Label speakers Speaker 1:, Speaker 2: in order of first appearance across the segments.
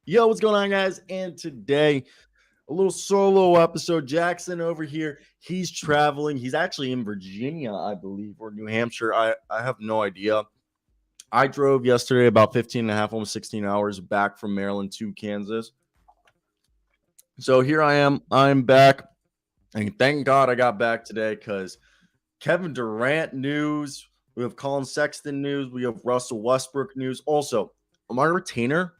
Speaker 1: Yo, what's going on, guys? And today, a little solo episode. Jackson over here, he's traveling. He's actually in Virginia, I believe, or New Hampshire. I have no idea. I drove yesterday about 15 and a half, almost 16 hours back from Maryland to Kansas. So here I am. I'm back. And thank God I got back today because Kevin Durant news. We have Collin Sexton news. We have Russell Westbrook news. Also, my retainer,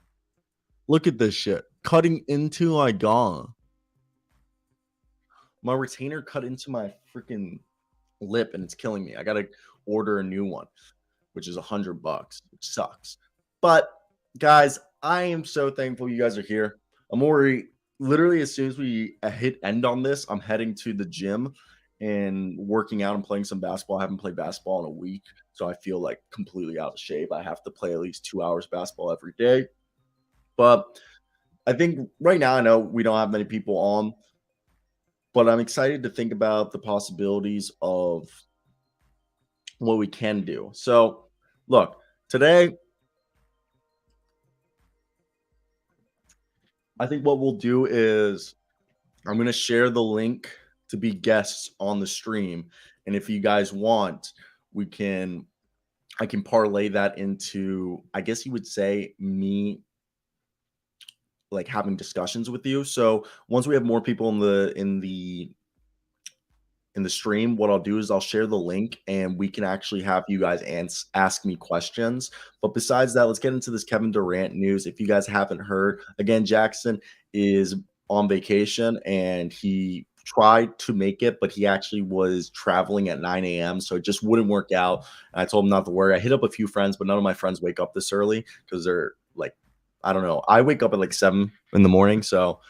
Speaker 1: look at this shit. Cutting into my gong. My retainer cut into my freaking lip and it's killing me. I gotta order a new one, which is $100, which sucks. But guys, I am so thankful you guys are here. I'm already literally as soon as we hit end on this, I'm heading to the gym and working out and playing some basketball. I haven't played basketball in a week, so I feel like completely out of shape. I have to play at least 2 hours basketball every day. But I think right now I know we don't have many people on, but I'm excited to think about the possibilities of what we can do. So, look, today, I think what we'll do is I'm going to share the link to be guests on the stream. And if you guys want, we can, I can parlay that into, I guess you would say, me like having discussions with you. So once we have more people in the stream, what I'll do is I'll share the link and we can actually have you guys ask me questions. But besides that, let's get into this Kevin Durant news. If you guys haven't heard, again, Jackson is on vacation and he tried to make it, but he actually was traveling at 9 a.m. So it just wouldn't work out. And I told him not to worry. I hit up a few friends, but none of my friends wake up this early because they're like, I don't know. I wake up at like 7 in the morning. So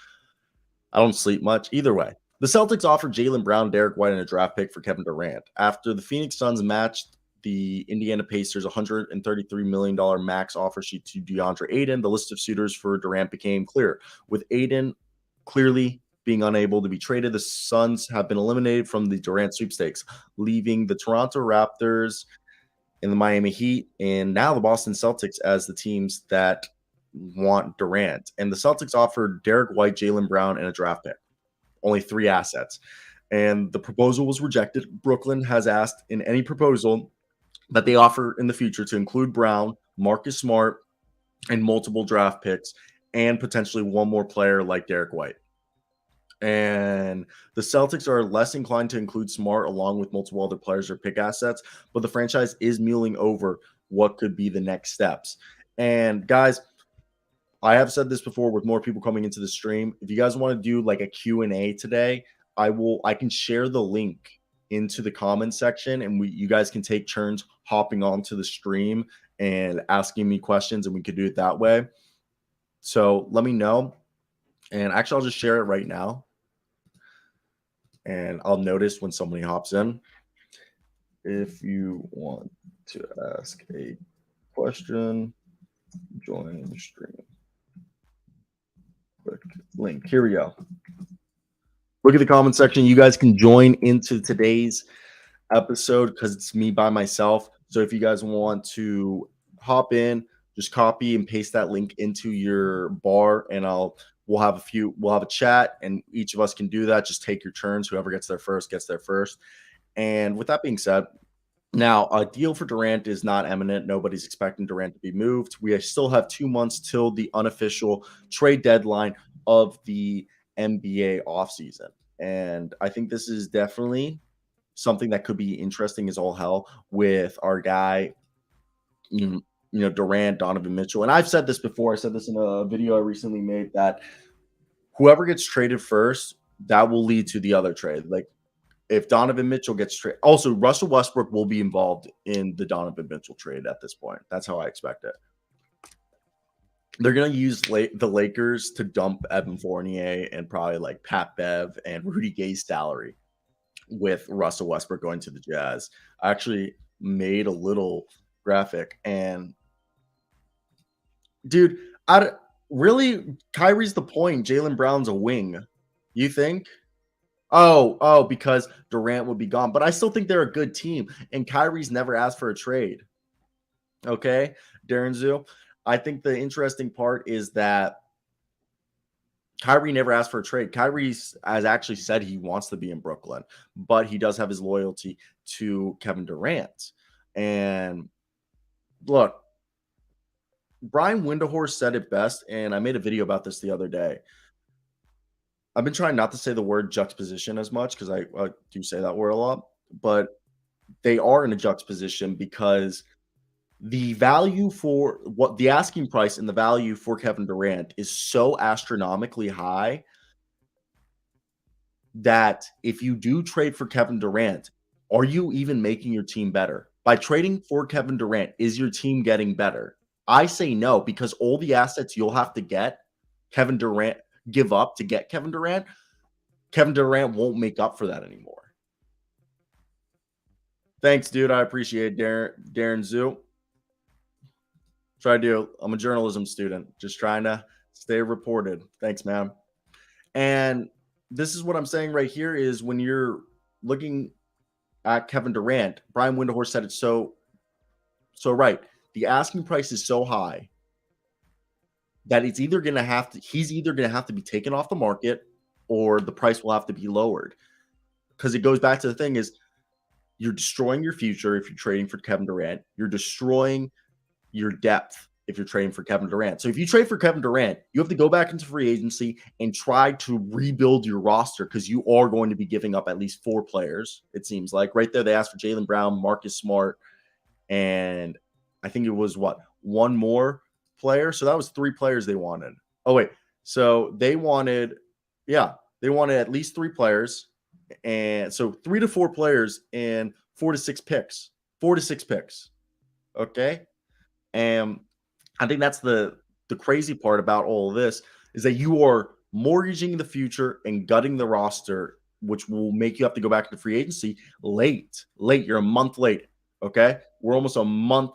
Speaker 1: I don't sleep much. Either way, the Celtics offered Jaylen Brown, Derek White, and a draft pick for Kevin Durant after the Phoenix Suns matched the Indiana Pacers' $133 million max offer sheet to DeAndre Ayton. The list of suitors for Durant became clear, with Ayton clearly being unable to be traded. The Suns have been eliminated from the Durant sweepstakes, leaving the Toronto Raptors and the Miami Heat and now the Boston Celtics as the teams that want Durant. And the Celtics offered Derek White, Jaylen Brown, and a draft pick, only 3 assets. And the proposal was rejected. Brooklyn has asked in any proposal that they offer in the future to include Brown, Marcus Smart, and multiple draft picks, and potentially one more player like Derek White. And the Celtics are less inclined to include Smart along with multiple other players or pick assets, but the franchise is mulling over what could be the next steps. And guys, I have said this before with more people coming into the stream. If you guys want to do like a Q&A today, I can share the link into the comment section and you guys can take turns hopping onto the stream and asking me questions and we could do it that way. So let me know. And actually I'll just share it right now. And I'll notice when somebody hops in. If you want to ask a question, join the stream. Quick link. Here we go. Look at the comment section. You guys can join into today's episode because it's me by myself. So if you guys want to hop in, just copy and paste that link into your bar, and we'll have a chat, and each of us can do that. Just take your turns. Whoever gets there first gets there first. And with that being said, now a deal for Durant is not imminent. Nobody's expecting Durant to be moved. We still have 2 months till the unofficial trade deadline of the NBA offseason. And I think this is definitely something that could be interesting as all hell with our guy, Durant, Donovan Mitchell. And I've said this before. I said this in a video I recently made that whoever gets traded first, that will lead to the other trade. Like if Donovan Mitchell gets traded, also Russell Westbrook will be involved in the Donovan Mitchell trade at this point. That's how I expect it. They're going to use the Lakers to dump Evan Fournier and probably like Pat Bev and Rudy Gay's salary with Russell Westbrook going to the Jazz. I actually made a little graphic and dude, really Kyrie's the point. Jaylen Brown's a wing. You think? Oh, because Durant would be gone. But I still think they're a good team. And Kyrie's never asked for a trade. Okay, Darren Zoo. I think the interesting part is that Kyrie never asked for a trade. Has actually said he wants to be in Brooklyn, but he does have his loyalty to Kevin Durant. And look, Brian Windhorst said it best, and I made a video about this the other day. I've been trying not to say the word juxtaposition as much because I do say that word a lot, but they are in a juxtaposition because the value for what the asking price and the value for Kevin Durant is so astronomically high that if you do trade for Kevin Durant, are you even making your team better? By trading for Kevin Durant, is your team getting better? I say no, because all the assets you'll have to get Kevin Durant give up to get Kevin Durant won't make up for that anymore. Thanks, dude. I appreciate it, Darren Zoo. Try to do. I'm a journalism student, just trying to stay reported. Thanks, man. And this is what I'm saying right here is when you're looking at Kevin Durant, Brian Windhorst said it so right. The asking price is so high that he's either going to have to be taken off the market or the price will have to be lowered. Because it goes back to the thing is you're destroying your future if you're trading for Kevin Durant. You're destroying your depth if you're trading for Kevin Durant. So if you trade for Kevin Durant, you have to go back into free agency and try to rebuild your roster because you are going to be giving up at least 4 players, it seems like. Right there, they asked for Jaylen Brown, Marcus Smart, and I think it was one more player. So that was 3 players they wanted. Oh, wait. So they wanted at least 3 players. And so 3 to 4 players and 4 to 6 picks. 4 to 6 picks. Okay. And I think that's the crazy part about all of this is that you are mortgaging the future and gutting the roster, which will make you have to go back to free agency late. You're a month late. Okay. We're almost a month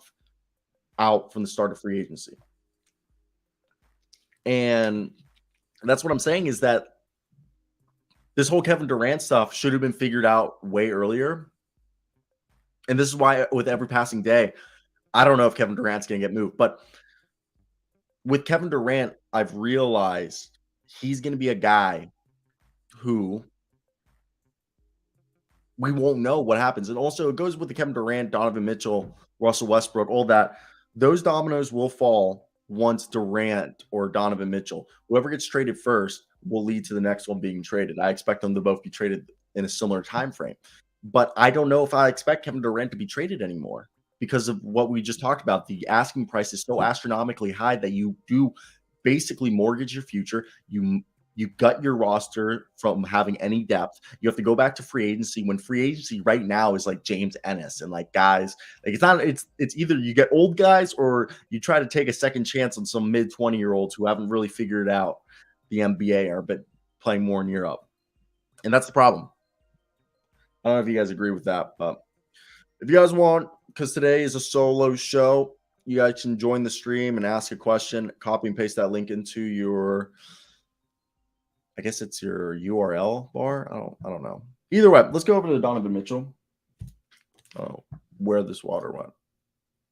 Speaker 1: out from the start of free agency. And that's what I'm saying is that this whole Kevin Durant stuff should have been figured out way earlier. And this is why with every passing day, I don't know if Kevin Durant's going to get moved, but with Kevin Durant, I've realized he's going to be a guy who we won't know what happens. And also, it goes with the Kevin Durant, Donovan Mitchell, Russell Westbrook, all that. Those dominoes will fall once Durant or Donovan Mitchell, whoever gets traded first, will lead to the next one being traded. I expect them to both be traded in a similar time frame. But I don't know if I expect Kevin Durant to be traded anymore because of what we just talked about. The asking price is so astronomically high that you do basically mortgage your future. You gut your roster from having any depth. You have to go back to free agency when free agency right now is like James Ennis and like guys like it's either you get old guys or you try to take a second chance on some mid 20-year-olds who haven't really figured out the NBA or but playing more in Europe. And that's the problem. I don't know if you guys agree with that, but if you guys want, because today is a solo show, you guys can join the stream and ask a question, copy and paste that link into your, I guess it's your URL bar. I don't know. Either way, let's go over to Donovan Mitchell. Oh, where this water went.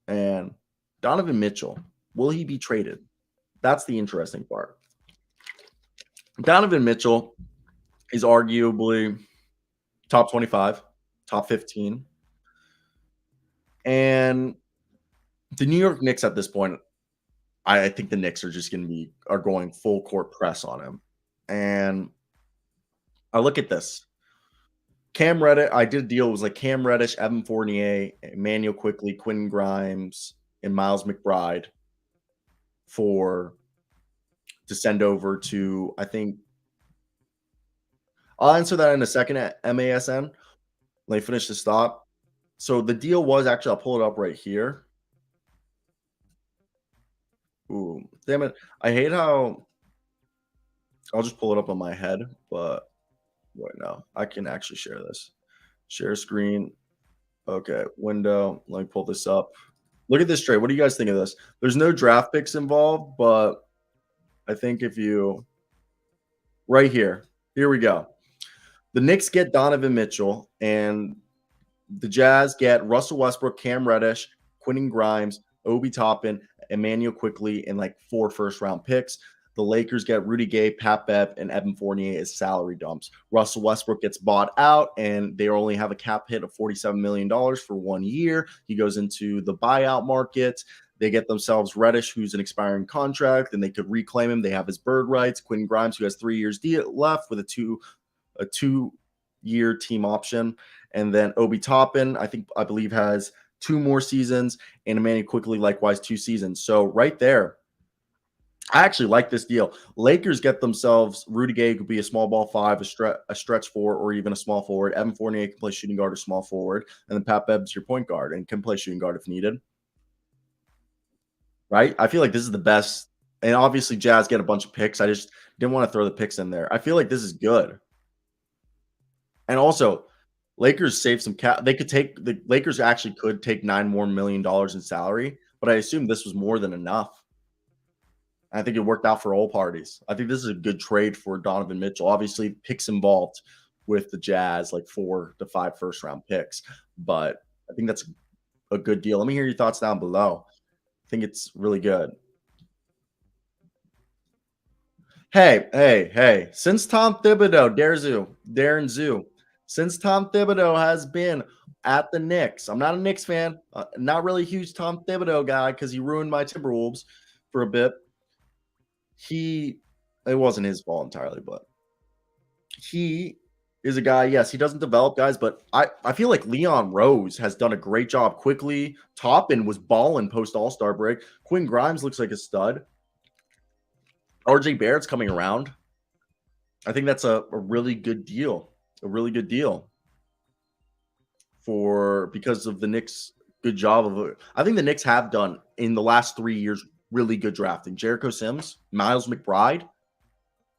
Speaker 1: And Donovan Mitchell, will he be traded? That's the interesting part. Donovan Mitchell is arguably top 25, top 15. And the New York Knicks at this point, I think the Knicks are just are going full court press on him. And I look at this. Cam Reddish, I did a deal. It was like Cam Reddish, Evan Fournier, Emmanuel Quickly, Quinn Grimes, and Miles McBride to send over to, I think, I'll answer that in a second at MASN. Let me finish this thought. So the deal was actually, I'll pull it up right here. Ooh, damn it. I hate how I'll just pull it up on my head, but right now I can actually share this. Share screen. Okay, window. Let me pull this up. Look at this trade. What do you guys think of this? There's no draft picks involved, but I think if you right here we go. The Knicks get Donovan Mitchell, and the Jazz get Russell Westbrook, Cam Reddish, Quentin Grimes, Obi Toppin, Emmanuel Quickly, and like 4 first-round picks. The Lakers get Rudy Gay, Pat Bev, and Evan Fournier as salary dumps. Russell Westbrook gets bought out, and they only have a cap hit of $47 million for 1 year. He goes into the buyout market. They get themselves Reddish, who's an expiring contract, and they could reclaim him. They have his bird rights. Quinn Grimes, who has 3 years left with a two-year team option, and then Obi Toppin, I believe has 2 more seasons, and Emmanuel quickly likewise 2 seasons. So right there, I actually like this deal. Lakers get themselves Rudy Gay could be a small ball five, a stretch four, or even a small forward. Evan Fournier can play shooting guard or small forward, and then Pat Bever's your point guard and can play shooting guard if needed. Right? I feel like this is the best. And obviously, Jazz get a bunch of picks. I just didn't want to throw the picks in there. I feel like this is good. And also, Lakers save some cap. The Lakers actually could take $9 more million in salary, but I assume this was more than enough. I think it worked out for all parties. I think this is a good trade for Donovan Mitchell. Obviously, picks involved with the Jazz, like 4 to 5 first-round picks, but I think that's a good deal. Let me hear your thoughts down below. I think it's really good. Hey, hey, hey. Since Tom Thibodeau, Darren Zoo, since Tom Thibodeau has been at the Knicks, I'm not a Knicks fan, not really a huge Tom Thibodeau guy because he ruined my Timberwolves for a bit. He it wasn't his fault entirely, but he is a guy, yes, he doesn't develop guys, but I feel like Leon Rose has done a great job quickly. Toppin was balling post All-Star break. Quinn Grimes looks like a stud. RJ Barrett's coming around. I think that's a really good deal. A really good deal for because of the Knicks' good job of it. I think the Knicks have done in the last 3 years really good drafting. Jericho Sims, Miles McBride,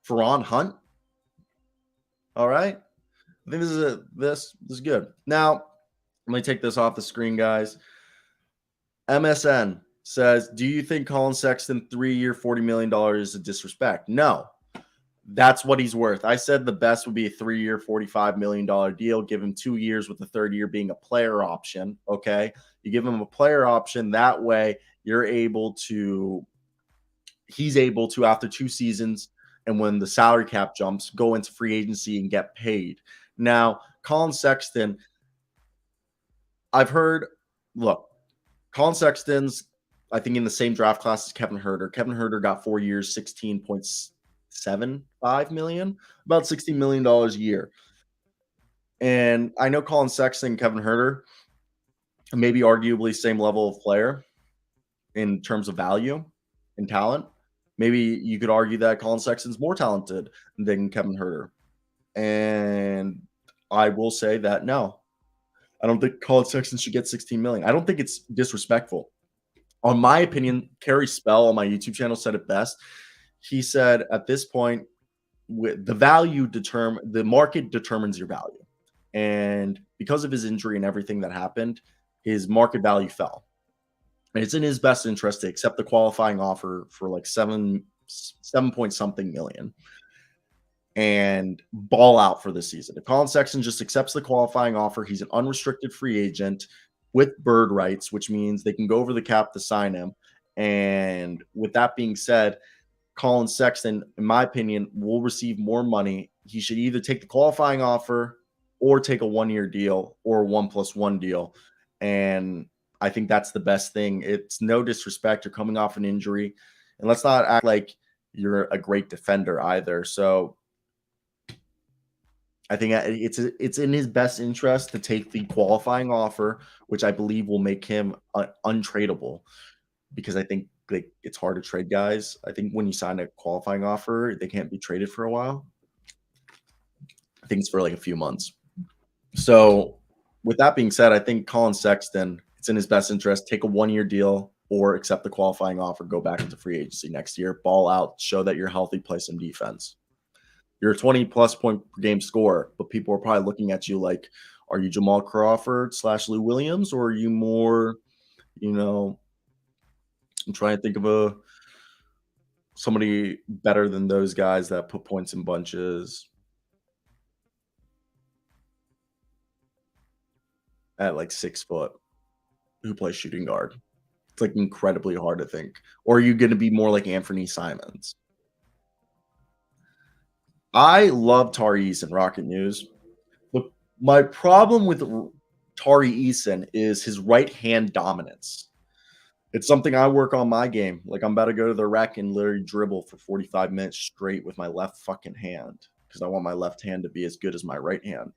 Speaker 1: Ferron Hunt. All right. I think this is good. Now, let me take this off the screen, guys. MSN says, do you think Collin Sexton 3 year $40 million is a disrespect? No. That's what he's worth. I said the best would be a 3 year, $45 million deal. Give him 2 years with the third year being a player option. Okay. You give him a player option. That way he's able to, after 2 seasons, and when the salary cap jumps, go into free agency and get paid. Now, Collin Sexton, I've heard, look, Collin Sexton's, I think, in the same draft class as Kevin Huerter. Kevin Huerter got 4 years, $16.75 million, about $60 million a year. And I know Collin Sexton and Kevin Huerter, maybe arguably same level of player in terms of value and talent. Maybe you could argue that Collin Sexton's more talented than Kevin Huerter. And I will say that no, I don't think Collin Sexton should get 16 million. I don't think it's disrespectful. On my opinion, Kerry Spell on my YouTube channel said it best. He said at this point, with the the market determines your value. And because of his injury and everything that happened, his market value fell. And it's in his best interest to accept the qualifying offer for like 7 point something million and ball out for this season. If Collin Sexton just accepts the qualifying offer, he's an unrestricted free agent with bird rights, which means they can go over the cap to sign him. And with that being said, Collin Sexton, in my opinion, will receive more money. He should either take the qualifying offer or take a 1 year deal or a 1+1 deal. And I think that's the best thing. It's no disrespect. You're coming off an injury. And let's not act like you're a great defender either. So I think it's in his best interest to take the qualifying offer, which I believe will make him untradeable, because I think it's hard to trade guys. I think when you sign a qualifying offer, they can't be traded for a while. I think it's for like a few months. So with that being said, I think Collin Sexton, it's in his best interest, take a 1 year deal or accept the qualifying offer, go back into free agency next year, ball out, show that you're healthy, play some defense. You're a 20+ point per game scorer, but people are probably looking at you like, are you Jamal Crawford / Lou Williams, or are you more, I'm trying to think of somebody better than those guys that put points in bunches at like 6 foot who plays shooting guard. It's like incredibly hard to think. Or are you going to be more like Anthony Simons? I love Tari Eason, Rocket News. But my problem with Tari Eason is his right hand dominance. It's something I work on my game. Like, I'm about to go to the rec and literally dribble for 45 minutes straight with my left fucking hand because I want my left hand to be as good as my right hand.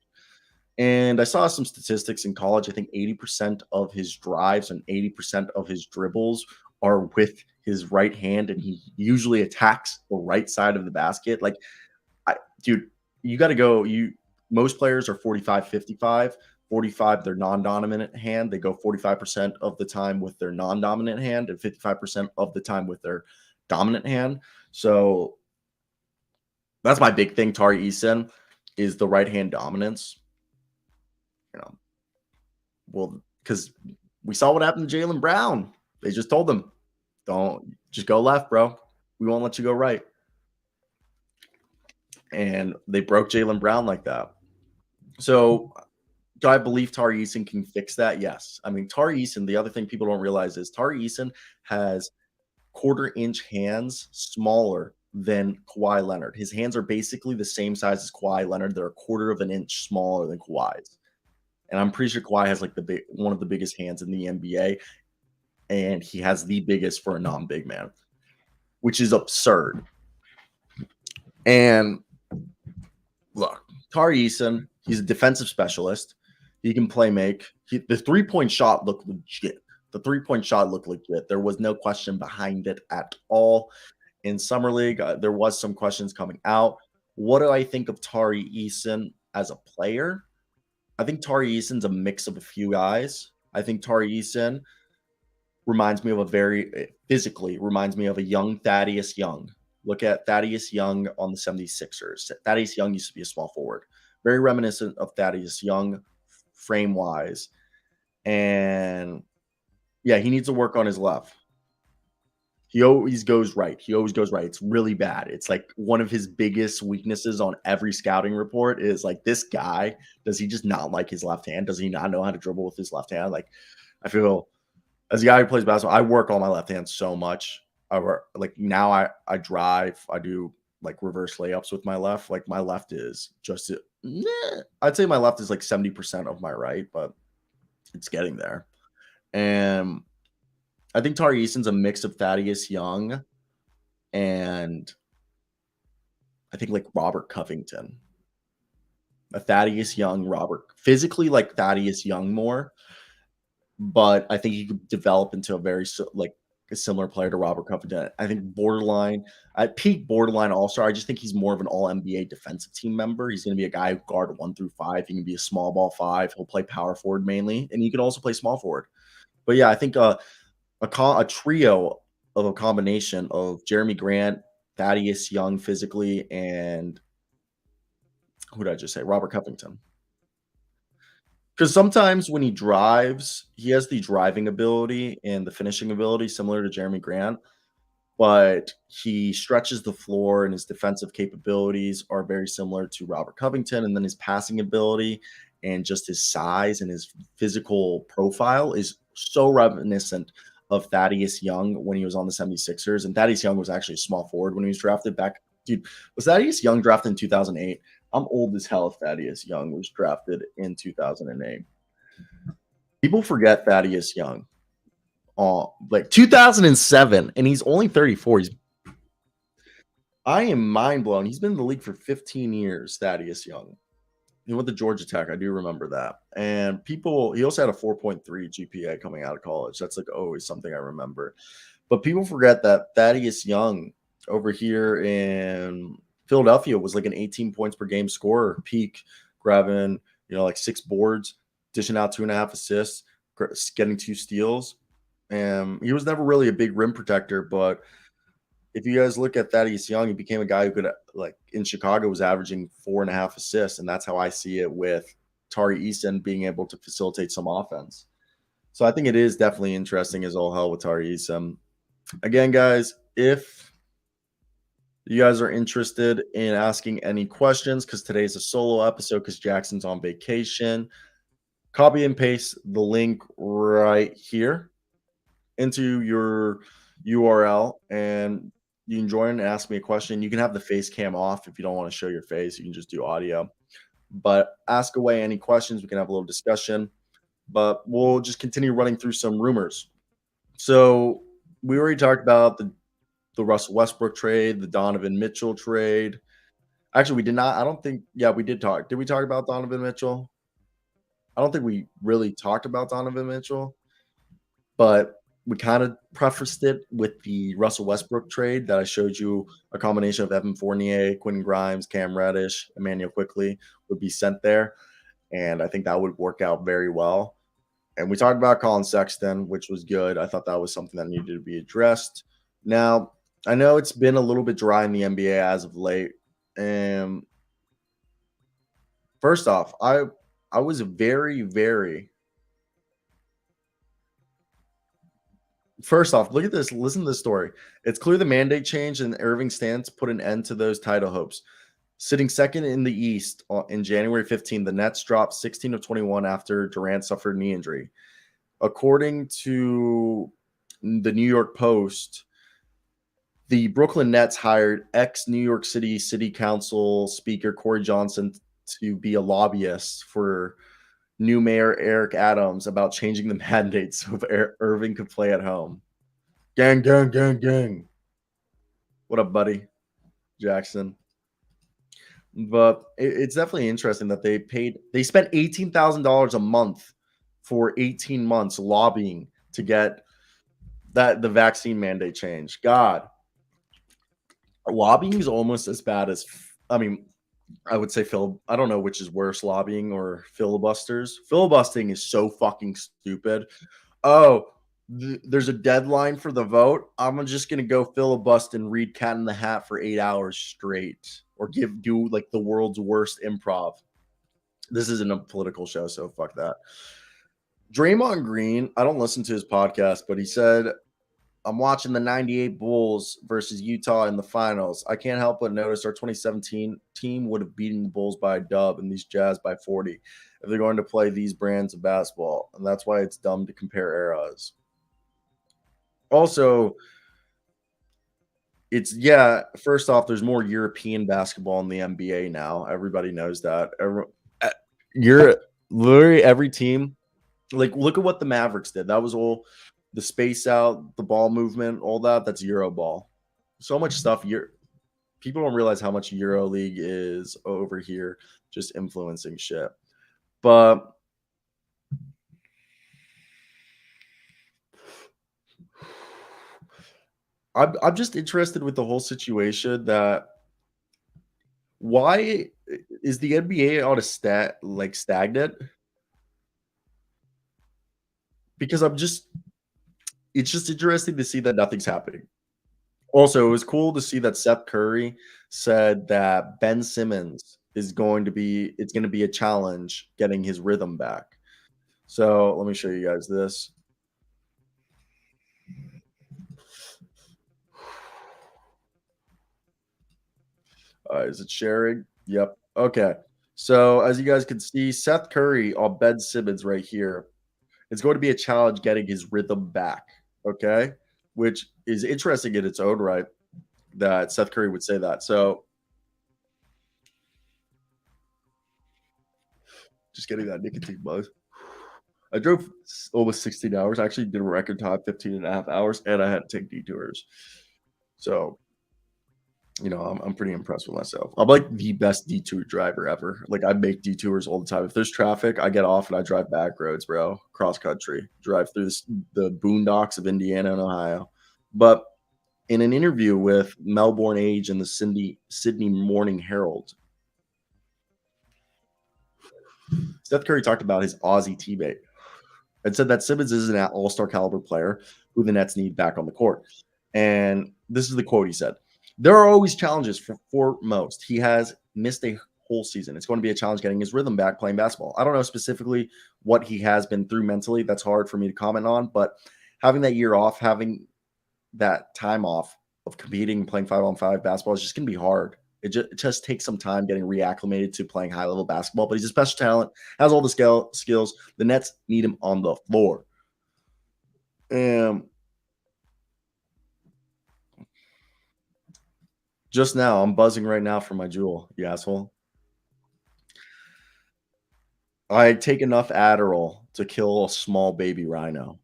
Speaker 1: And I saw some statistics in college. I think 80% of his drives and 80% of his dribbles are with his right hand, and he usually attacks the right side of the basket. Like, I dude, you gotta go. Most players are 45, 55. 45, their non-dominant hand. They go 45% of the time with their non-dominant hand and 55% of the time with their dominant hand. So that's my big thing. Tari Eason is the right hand dominance. You know, well, because we saw what happened to Jalen Brown. They just told them, don't just go left, bro. We won't let you go right. And they broke Jalen Brown like that. So do I believe Tari Eason can fix that? Yes. I mean, Tari Eason, the other thing people don't realize is Tari Eason has quarter-inch hands smaller than Kawhi Leonard. His hands are basically the same size as Kawhi Leonard. They're a quarter of an inch smaller than Kawhi's. And I'm pretty sure Kawhi has like one of the biggest hands in the NBA, and he has the biggest for a non-big man, which is absurd. And look, Tari Eason, he's a defensive specialist. He can play make. The 3-point shot looked legit. The 3-point shot looked legit. There was no question behind it at all. In Summer League, there was some questions coming out. What do I think of Tari Eason as a player? I think Tari Eason's a mix of a few guys. I think Tari Eason reminds me of a physically reminds me of a young Thaddeus Young. Look at Thaddeus Young on the 76ers. Thaddeus Young used to be a small forward. Very reminiscent of Thaddeus Young frame wise. And yeah, he needs to work on his left. He always goes right. He always goes right. It's really bad. It's like one of his biggest weaknesses on every scouting report is like, this guy, does he just not like his left hand? Does he not know how to dribble with his left hand? Like, I feel as a guy who plays basketball, I work on my left hand so much. I work like now I drive, I do like reverse layups with my left. Like my left is just I'd say my left is like 70% of my right, but it's getting there. And I think Tari Eason's a mix of Thaddeus Young and I think like Robert Covington. A Thaddeus Young, Robert physically like Thaddeus Young more, but I think he could develop into a like a similar player to Robert Covington. I think borderline at peak borderline all-star. I just think he's more of an all NBA defensive team member. He's going to be a guy who guard 1 through 5. He can be a small ball 5. He'll play power forward mainly, and he can also play small forward. But yeah, I think a trio of a combination of Jeremy Grant, Thaddeus Young physically, and who did I just say? Robert Covington. Because sometimes when he drives, he has the driving ability and the finishing ability similar to Jeremy Grant, but he stretches the floor and his defensive capabilities are very similar to Robert Covington. And then his passing ability and just his size and his physical profile is so reminiscent of Thaddeus Young when he was on the 76ers. And Thaddeus Young was actually a small forward when he was drafted back. Dude, was Thaddeus Young drafted in 2008? I'm old as hell if Thaddeus Young was drafted in 2008. People forget Thaddeus Young. Like 2007, and he's only 34. I am mind blown. He's been in the league for 15 years, Thaddeus Young. He went to Georgia Tech. I do remember that. And he also had a 4.3 GPA coming out of college. That's like always something I remember. But people forget that Thaddeus Young over here in Philadelphia was like an 18 points per game scorer, peak, grabbing, like 6 boards, dishing out 2.5 assists, getting 2 steals. And he was never really a big rim protector, but if you guys look at Thaddeus Young, he became a guy who could, like in Chicago, was averaging 4.5 assists, and that's how I see it with Tari Eason being able to facilitate some offense. So I think it is definitely interesting as all hell with Tari Eason. Again, guys, if you guys are interested in asking any questions, because today's a solo episode because Jackson's on vacation, copy and paste the link right here into your URL and You can join and ask me a question. You can have the face cam off if you don't want to show your face. You can just do audio. But ask away any questions. We can have a little discussion. But we'll just continue running through some rumors. So we already talked about the Russell Westbrook trade, the Donovan Mitchell trade. Actually, we did not. I don't think. Yeah, we did talk. Did we talk about Donovan Mitchell? I don't think we really talked about Donovan Mitchell, but we kind of prefaced it with the Russell Westbrook trade that I showed you. A combination of Evan Fournier, Quinn Grimes, Cam Reddish, Emmanuel Quickly would be sent there, and I think that would work out very well. And we talked about Collin Sexton, which was good. I thought that was something that needed to be addressed. Now, I know it's been a little bit dry in the NBA as of late. And first off, I was very, very first off, look at this. Listen to this story. It's clear the mandate change and Irving's stance put an end to those title hopes. Sitting second in the East in January 15, the Nets dropped 16 of 21 after Durant suffered a knee injury. According to the New York Post, the Brooklyn Nets hired ex New York City Council Speaker Corey Johnson to be a lobbyist for new mayor Eric Adams about changing the mandates so Irving could play at home. Gang, gang, gang, gang. What up, buddy? Jackson. But it's definitely interesting that they spent $18,000 a month for 18 months lobbying to get the vaccine mandate change. God, lobbying is almost as bad as I mean, I would say I don't know which is worse, lobbying or filibusters. Filibustering is so fucking stupid. Oh, there's a deadline for the vote. I'm just gonna go filibust and read Cat in the Hat for 8 hours straight, or do like the world's worst improv. This isn't a political show, so fuck that. Draymond Green, I don't listen to his podcast, but he said, I'm watching the 98 Bulls versus Utah in the finals. I can't help but notice our 2017 team would have beaten the Bulls by a dub and these Jazz by 40 if they're going to play these brands of basketball. And that's why it's dumb to compare eras. Also, first off, there's more European basketball in the NBA now. Everybody knows that. You're literally every team. Like, look at what the Mavericks did. That was all the space out, the ball movement, all that. That's Euro ball. So much stuff. People don't realize how much Euro League is over here, just influencing shit. But I'm just interested with the whole situation that why is the NBA on a stagnant? Because it's just interesting to see that nothing's happening. Also, it was cool to see that Seth Curry said that Ben Simmons it's going to be a challenge getting his rhythm back. So let me show you guys this. Is it sharing? Yep. Okay. So as you guys can see, Seth Curry on Ben Simmons right here. It's going to be a challenge getting his rhythm back. Okay. Which is interesting in its own right that Seth Curry would say that. So just getting that nicotine buzz. I drove almost 16 hours. I actually did a record time, 15 and a half hours, and I had to take detours. So, I'm pretty impressed with myself. I'm like the best detour driver ever. Like, I make detours all the time. If there's traffic, I get off and I drive back roads, bro, cross country, drive through the boondocks of Indiana and Ohio. But in an interview with Melbourne Age and the Sydney Morning Herald, Steph Curry talked about his Aussie teammate and said that Simmons is an all-star caliber player who the Nets need back on the court. And this is the quote he said. There are always challenges for most. He has missed a whole season. It's going to be a challenge getting his rhythm back playing basketball. I don't know specifically what he has been through mentally. That's hard for me to comment on, but having that year off, having that time off of competing and playing 5-on-5 basketball is just going to be hard. It just takes some time getting reacclimated to playing high level basketball, but he's a special talent, has all the skills. The Nets need him on the floor. And Just now, I'm buzzing right now for my jewel, you asshole. I take enough Adderall to kill a small baby rhino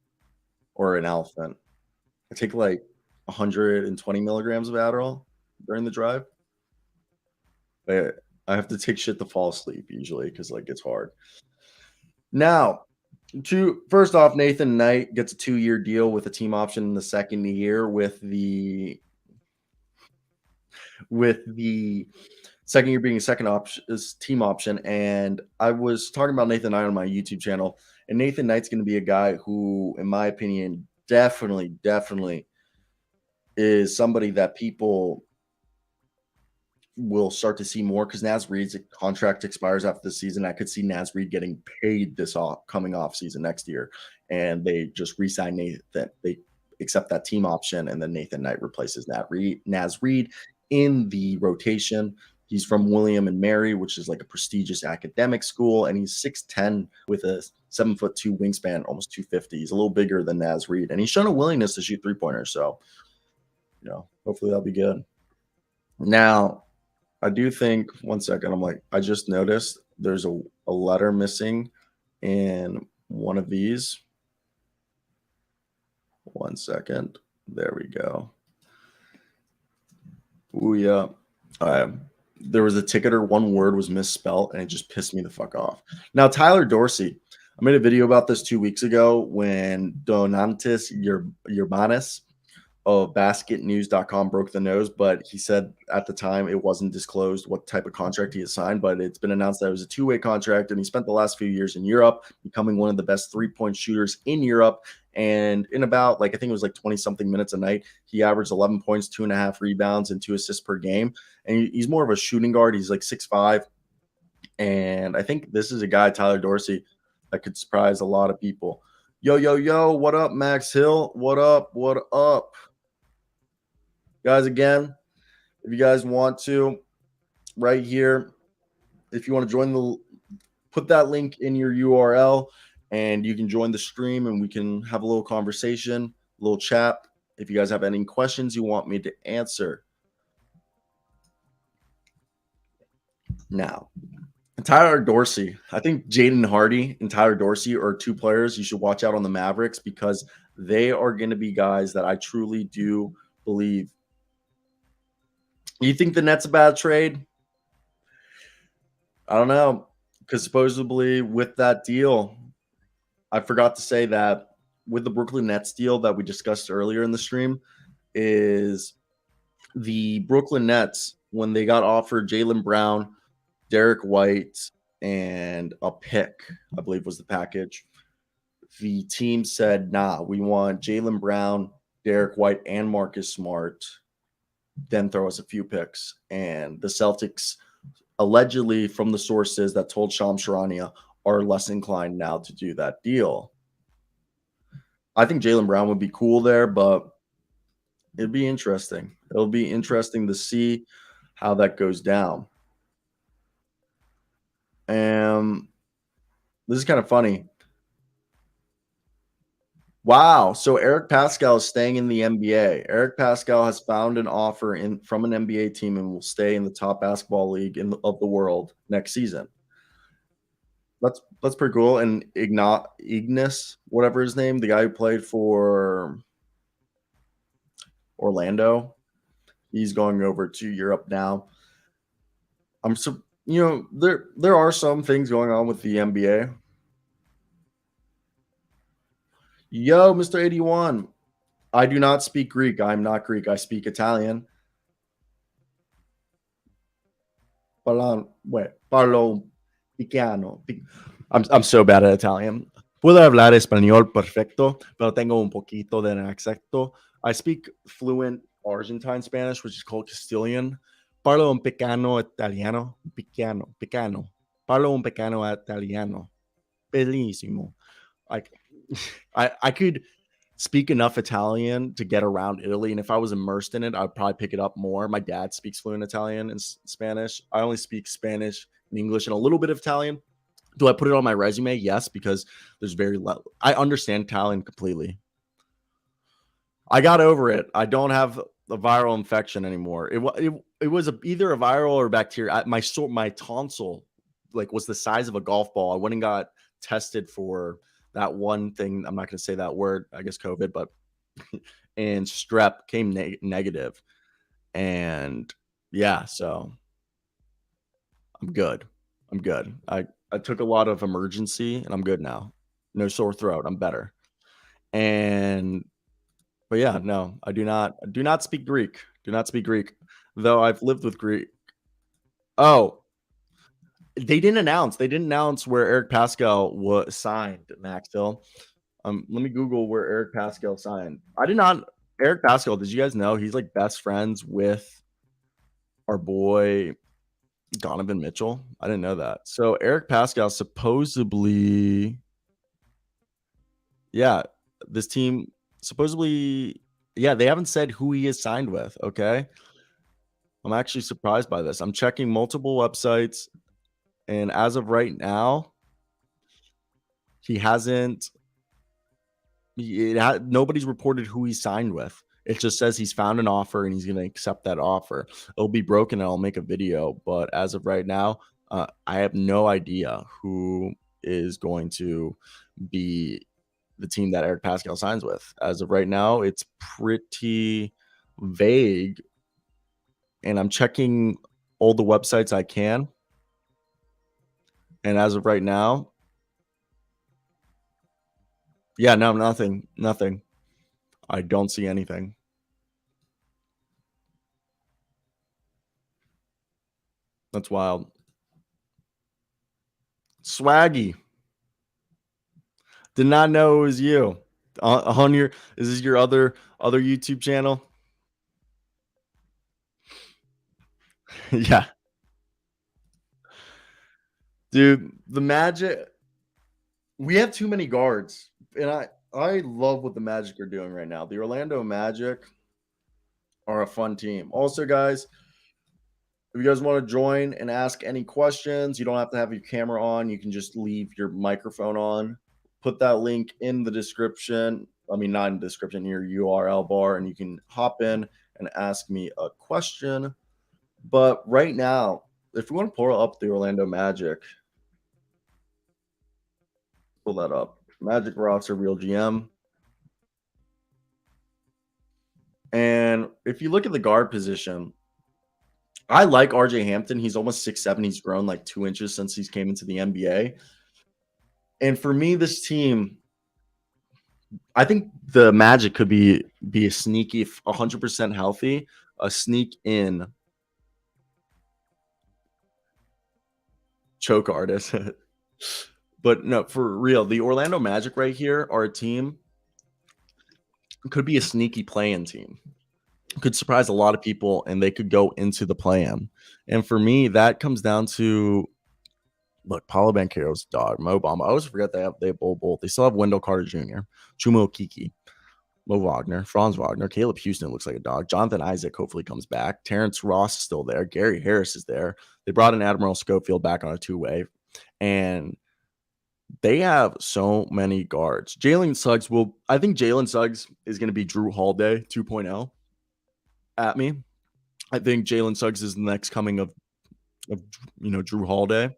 Speaker 1: or an elephant. I take, like, 120 milligrams of Adderall during the drive. I I have to take shit to fall asleep usually because, like, it's hard. Now, to first off, Nathan Knight gets a 2-year deal with a team option in the second year with the second year being a second option is team option. And I was talking about Nathan Knight on my YouTube channel, and Nathan Knight's going to be a guy who, in my opinion, definitely is somebody that people will start to see more because Naz Reid's contract expires after the season. I could see Naz Reid getting paid this coming off season next year, and they just re-sign Nathan. They accept that team option, and then Nathan Knight replaces Naz Reid in the rotation. He's from William and Mary, which is like a prestigious academic school, and he's 6'10 with a 7'2" wingspan, almost 250. He's a little bigger than Naz Reid, and he's shown a willingness to shoot 3-pointers. So, hopefully that'll be good. Now, I do think one second, I just noticed there's a letter missing in one of these. One second. There we go. Ooh, yeah. There was a ticketer, one word was misspelled, and it just pissed me the fuck off. Now, Tyler Dorsey, I made a video about this 2 weeks ago when Donantis Urbanis of basketnews.com broke the news, but he said at the time it wasn't disclosed what type of contract he had signed, but it's been announced that it was a two-way contract, and he spent the last few years in Europe, becoming one of the best three-point shooters in Europe. And in about, I think it was 20-something minutes a night, he averaged 11 points, 2.5 rebounds, and 2 assists per game. And he's more of a shooting guard. He's 6'5". And I think this is a guy, Tyler Dorsey, that could surprise a lot of people. Yo, what up, Max Hill? What up? Guys, again, if you guys want to, right here, if you want to join put that link in your URL and you can join the stream and we can have a little conversation, a little chat. If you guys have any questions you want me to answer. Now, Tyler Dorsey, I think Jaden Hardy and Tyler Dorsey are two players you should watch out on the Mavericks because they are going to be guys that I truly do believe. You think the Nets a bad trade? I don't know, because supposedly with that deal, I forgot to say that with the Brooklyn Nets deal that we discussed earlier in the stream, is the Brooklyn Nets, when they got offered Jaylen Brown, Derek White, and a pick, I believe was the package, the team said, nah, we want Jaylen Brown, Derek White, and Marcus Smart, then throw us a few picks. And the Celtics, allegedly from the sources that told Shams Charania, are less inclined now to do that deal. I think Jaylen Brown would be cool there, but it'd be interesting. It'll be interesting to see how that goes down. And this is kind of funny. Wow. So Eric Pascal is staying in the NBA. Eric Pascal has found an offer from an NBA team and will stay in the top basketball league of the world next season. That's pretty cool. And Ignis, whatever his name, the guy who played for Orlando, he's going over to Europe now. There are some things going on with the NBA. Yo, Mr. 81. I do not speak Greek. I'm not Greek. I speak Italian. Parlo picano. I'm so bad at Italian. Puedo hablar español perfecto, pero tengo un poquito de acento. I speak fluent Argentine Spanish, which is called Castilian. Parlo un picano italiano. Picano. Parlo un picano italiano. Bellissimo. I could speak enough Italian to get around Italy, and if I was immersed in it, I'd probably pick it up more. My dad speaks fluent Italian and Spanish. I only speak Spanish and English and a little bit of Italian. Do I put it on my resume? Yes, because there's I understand Italian completely. I got over it. I don't have a viral infection anymore. It was either a viral or bacteria. My tonsil like was the size of a golf ball. I went and got tested for that one thing. I'm not going to say that word. I guess COVID, but and strep came negative. And yeah, so I'm good. I'm good. I took a lot of emergency and I'm good now. No sore throat. I'm better. And but yeah, no, I do not speak Greek. Do not speak Greek. Though I've lived with Greek. Oh, they didn't announce where Eric Pascal was signed, Maxville. Let me Google where Eric Pascal signed. I did not Eric Pascal, did you guys know he's like best friends with our boy Donovan Mitchell? I didn't know that. So Eric Pascal supposedly, yeah, this team supposedly, yeah, they haven't said who he is signed with. Okay. I'm actually surprised by this. I'm checking multiple websites, and as of right now, he hasn't. Nobody's reported who he signed with. It just says he's found an offer and he's going to accept that offer. It'll be broken and I'll make a video. But as of right now, I have no idea who is going to be the team that Eric Pascal signs with. As of right now, it's pretty vague, and I'm checking all the websites I can. And as of right now, yeah, no, nothing, nothing. I don't see anything. That's wild. Swaggy, did not know it was you. On your, is this your other YouTube channel? Yeah, dude. The Magic. We have too many guards, and I love what the Magic are doing right now. The Orlando Magic are a fun team. Also, guys, if you guys want to join and ask any questions, you don't have to have your camera on. You can just leave your microphone on. Put that link in the description. I mean, not in the description, your URL bar, and you can hop in and ask me a question. But right now, if you want to pull up the Orlando Magic, pull that up. Magic roster, real GM. And if you look at the guard position, I like RJ Hampton. He's almost 6'7". He's grown like 2 inches since he's came into the NBA. And for me, this team, I think the Magic could be a sneaky, 100% healthy, a sneak in choke artist. But no, for real, the Orlando Magic right here are a team, could be a sneaky play-in team. Could surprise a lot of people, and they could go into the play-in. And for me, that comes down to, look, Paulo Banchero's dog, Mo Bamba. I always forget they have Bol. They still have Wendell Carter Jr., Chumo Kiki, Mo Wagner, Franz Wagner, Caleb Houston looks like a dog. Jonathan Isaac hopefully comes back. Terrence Ross is still there. Gary Harris is there. They brought in Admiral Schofield back on a two-way. And they have so many guards. I think Jalen Suggs is going to be Drew Holiday 2.0 at me. I think Jalen Suggs is the next coming of Drew Holiday.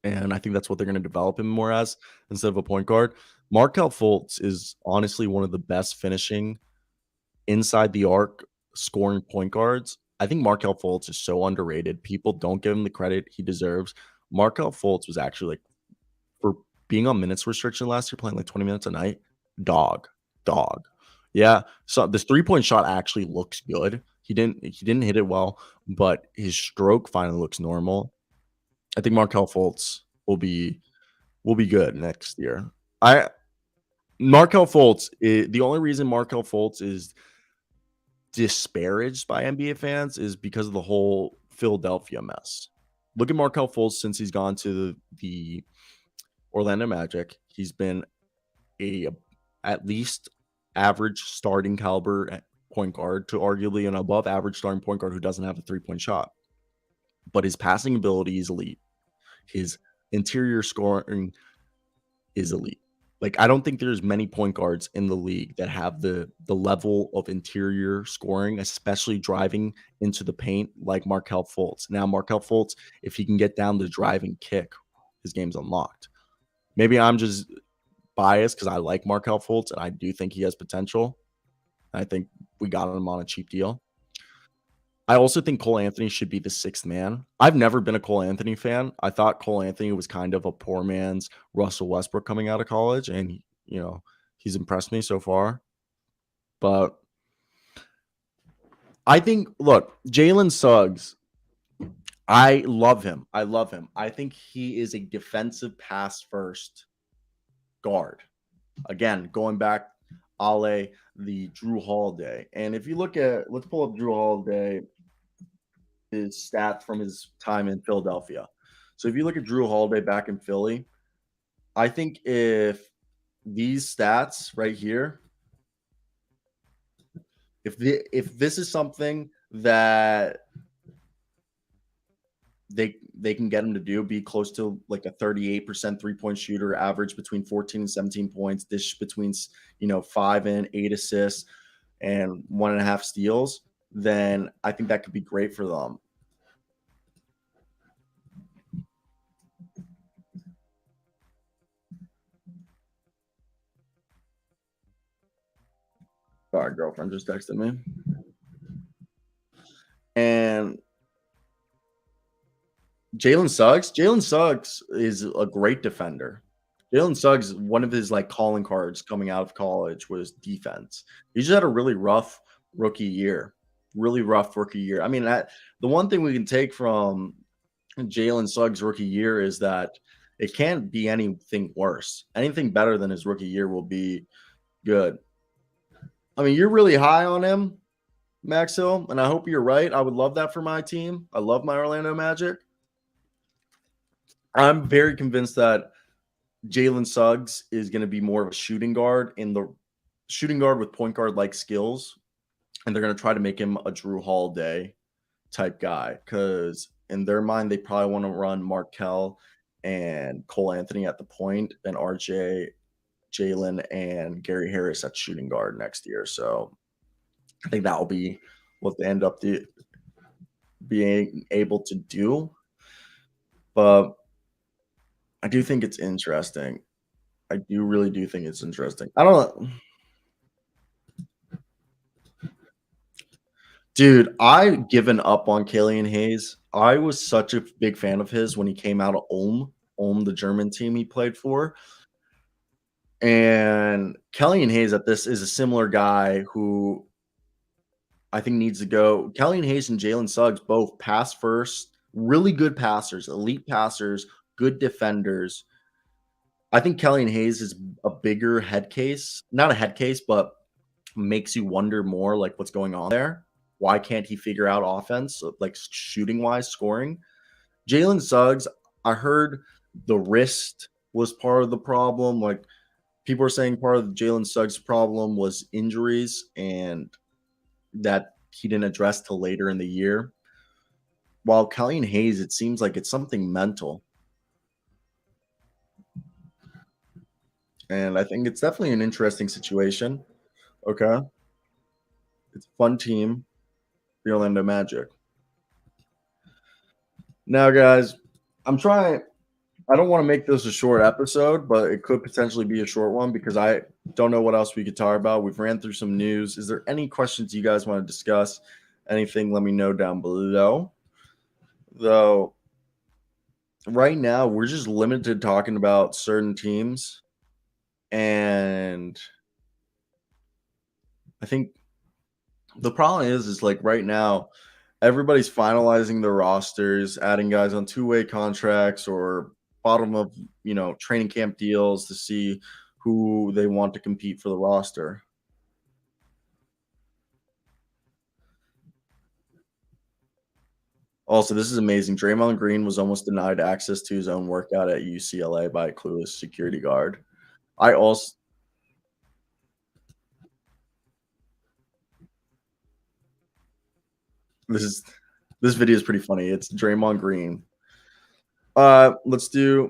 Speaker 1: And I think that's what they're going to develop him more as instead of a point guard. Markelle Fultz is honestly one of the best finishing inside the arc scoring point guards. I think Markelle Fultz is so underrated. People don't give him the credit he deserves. Markelle Fultz was actually, like, for being on minutes restriction last year, playing like 20 minutes a night, dog. Yeah. So this 3-point shot actually looks good. He didn't hit it well, but his stroke finally looks normal. I think Markelle Fultz will be good next year. The only reason Markelle Fultz is disparaged by NBA fans is because of the whole Philadelphia mess. Look at Markelle Fultz since he's gone to the Orlando Magic. He's been a at least average starting caliber point guard to arguably an above average starting point guard who doesn't have a 3-point shot. But his passing ability is elite. His interior scoring is elite. Like, I don't think there's many point guards in the league that have the level of interior scoring, especially driving into the paint like Markelle Fultz. Now, Markelle Fultz, if he can get down the driving kick, his game's unlocked. Maybe I'm just biased because I like Markelle Fultz and I do think he has potential. I think we got him on a cheap deal. I also think Cole Anthony should be the sixth man. I've never been a Cole Anthony fan. I thought Cole Anthony was kind of a poor man's Russell Westbrook coming out of college, and he's impressed me so far. But I think, look, Jalen Suggs, I love him. I love him. I think he is a defensive pass first guard. Again, going back, Ale, the Drew Holiday. And if you look at, let's pull up Drew Holiday, his stats from his time in Philadelphia. So if you look at Drew Holiday back in Philly, I think if these stats right here, if this is something that they can get him to do, be close to like a 38% three-point shooter, average between 14 and 17 points, dish between 5 and 8 assists and 1.5 steals, then I think that could be great for them. Sorry, girlfriend just texted me. And Jalen Suggs is a great defender. Jalen Suggs, one of his like calling cards coming out of college was defense. He just had a really rough rookie year. Really rough rookie year. I mean, the one thing we can take from Jalen Suggs' rookie year is that it can't be anything worse. Anything better than his rookie year will be good. I mean, you're really high on him, Max Hill, and I hope you're right. I would love that for my team. I love my Orlando Magic. I'm very convinced that Jalen Suggs is going to be more of a shooting guard with point guard like skills, and they're going to try to make him a Drew Holiday type guy because in their mind they probably want to run Markelle and Cole Anthony at the point, and RJ, Jalen, and Gary Harris at shooting guard next year. So I think that will be what they end up being able to do. But I do think it's interesting. I do really do think it's interesting. I don't know. Dude, I've given up on Killian Hayes. I was such a big fan of his when he came out of Ulm, the German team he played for. And Killian Hayes at this is a similar guy who I think needs to go. Killian Hayes and Jalen Suggs both pass first, really good passers, elite passers, good defenders. I think Killian Hayes is a bigger head case, not a head case, but makes you wonder more like what's going on there. Why can't he figure out offense, like shooting wise, scoring? Jalen Suggs, I heard the wrist was part of the problem. Like people are saying part of Jalen Suggs' problem was injuries and that he didn't address till later in the year. While Killian Hayes, it seems like it's something mental. And I think it's definitely an interesting situation. Okay. It's a fun team, the Orlando Magic. Now, guys, I don't want to make this a short episode, but it could potentially be a short one because I don't know what else we could talk about. We've ran through some news. Is there any questions you guys want to discuss? Anything, let me know down below. Though, right now, we're just limited to talking about certain teams. And I think the problem is like right now, everybody's finalizing their rosters, adding guys on two-way contracts or bottom of, training camp deals to see who they want to compete for the roster. Also, this is amazing. Draymond Green was almost denied access to his own workout at UCLA by a clueless security guard. I also this video is pretty funny. It's Draymond Green. Let's do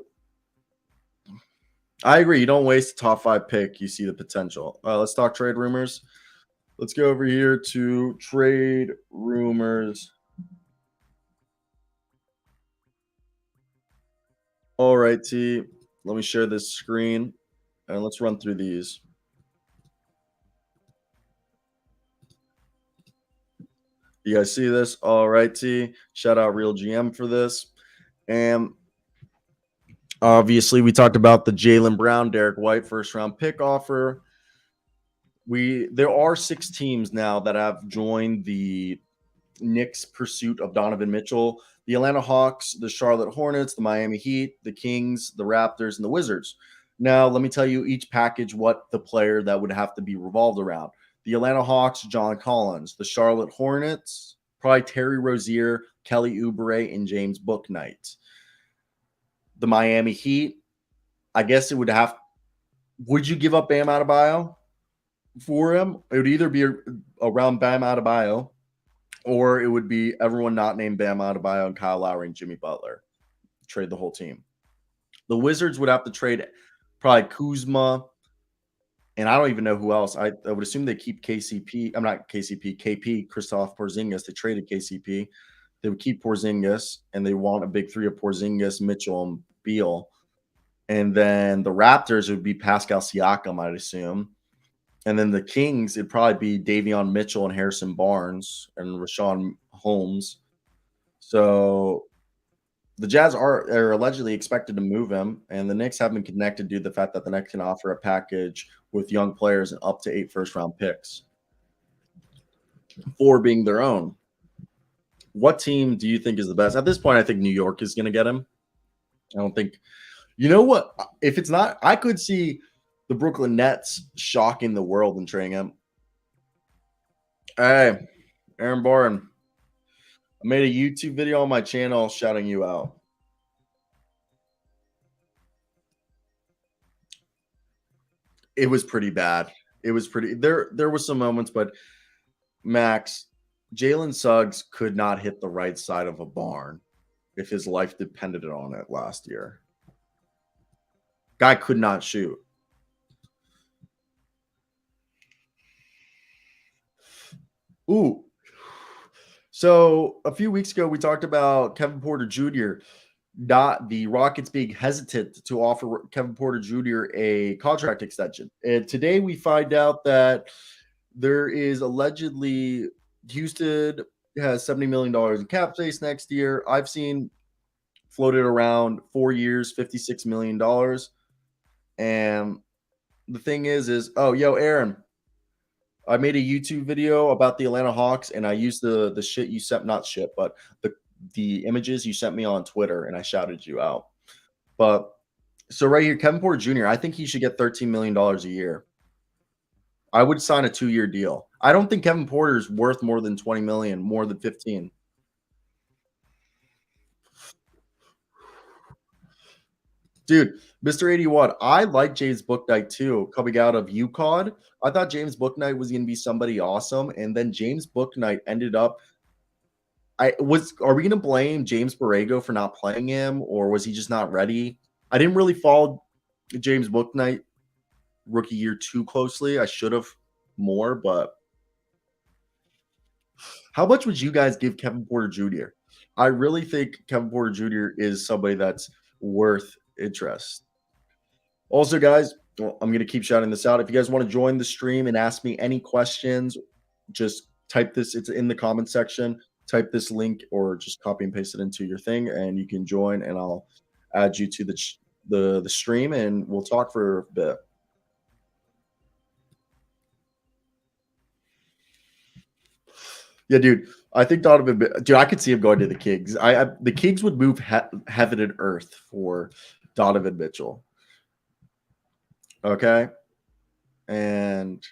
Speaker 1: I agree. You don't waste a top 5 pick, you see the potential. Let's talk trade rumors. Let's go over here to trade rumors. All right, T. Let me share this screen and let's run through these. You guys see this? All right, T. Shout out Real GM for this. And obviously, we talked about the Jalen Brown, Derek White first round pick offer. There are 6 teams now that have joined the Knicks' pursuit of Donovan Mitchell: the Atlanta Hawks, the Charlotte Hornets, the Miami Heat, the Kings, the Raptors, and the Wizards. Now, let me tell you each package what the player that would have to be revolved around. The Atlanta Hawks, John Collins. The Charlotte Hornets, probably Terry Rozier, Kelly Oubre, and James Bouknight. The Miami Heat, I guess it would have. Would you give up Bam Adebayo for him? It would either be around Bam Adebayo, or it would be everyone not named Bam Adebayo and Kyle Lowry and Jimmy Butler. Trade the whole team. The Wizards would have to trade probably Kuzma, and I don't even know who else. I would assume they keep KCP. I'm not KCP, KP, Christoph Porzingis. They traded KCP. They would keep Porzingis, and they want a big three of Porzingis, Mitchell, and Beal. And then the Raptors would be Pascal Siakam, I'd assume. And then the Kings, it'd probably be Davion Mitchell and Harrison Barnes and Rashawn Holmes. So the Jazz are allegedly expected to move him, and the Knicks have been connected due to the fact that the Knicks can offer a package with young players and up to 8 first round picks, 4 being their own. What team do you think is the best? At this point, I think New York is going to get him. I don't think, you know what? If it's not, I could see the Brooklyn Nets shocking the world and trading him. Hey, Aaron Bourne, I made a YouTube video on my channel shouting you out. It was pretty bad. It was pretty there was some moments, but Max, Jalen Suggs could not hit the right side of a barn if his life depended on it last year. Guy could not shoot. Ooh. So a few weeks ago, we talked about Kevin Porter Jr., not the Rockets being hesitant to offer Kevin Porter Jr. a contract extension. And today we find out that there is allegedly Houston has $70 million in cap space next year. I've seen floated around 4 years, $56 million. And the thing is, oh, yo, Aaron, I made a YouTube video about the Atlanta Hawks, and I used the shit you sent, not shit, but the images you sent me on Twitter, and I shouted you out. But so right here, Kevin Porter Jr., I think he should get $13 million a year. I would sign a 2-year deal. I don't think Kevin Porter is worth more than 20 million, more than 15. Dude, Mr. 81, I like James Bouknight too, coming out of UConn. I thought James Bouknight was going to be somebody awesome, and then James Bouknight ended up. Are we going to blame James Borrego for not playing him, or was he just not ready? I didn't really follow James Bouknight rookie year too closely. I should have more, but how much would you guys give Kevin Porter Jr.? I really think Kevin Porter Jr. is somebody that's worth interest. Also, guys, well, I'm going to keep shouting this out. If you guys want to join the stream and ask me any questions, just type this. It's in the comment section. Type this link or just copy and paste it into your thing, and you can join. And I'll add you to the stream, and we'll talk for a bit. Yeah, dude. I think Donovan. Dude, I could see him going to the Kings. The Kings would move heaven and earth for Donovan Mitchell. Okay, and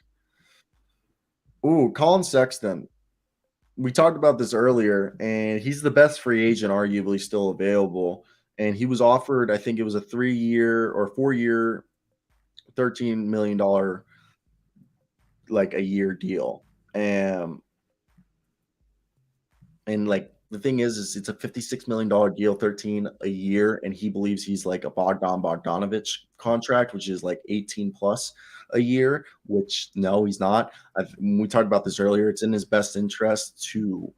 Speaker 1: Collin Sexton. We talked about this earlier, and he's the best free agent, arguably still available. And he was offered, I think it was a 3-year or 4-year, $13 million like a year deal. And like the thing is it's a $56 million deal, 13 a year, and he believes he's like a Bogdanovich contract, which is like 18 plus a year, which no, he's not. We talked about this earlier. It's in his best interest to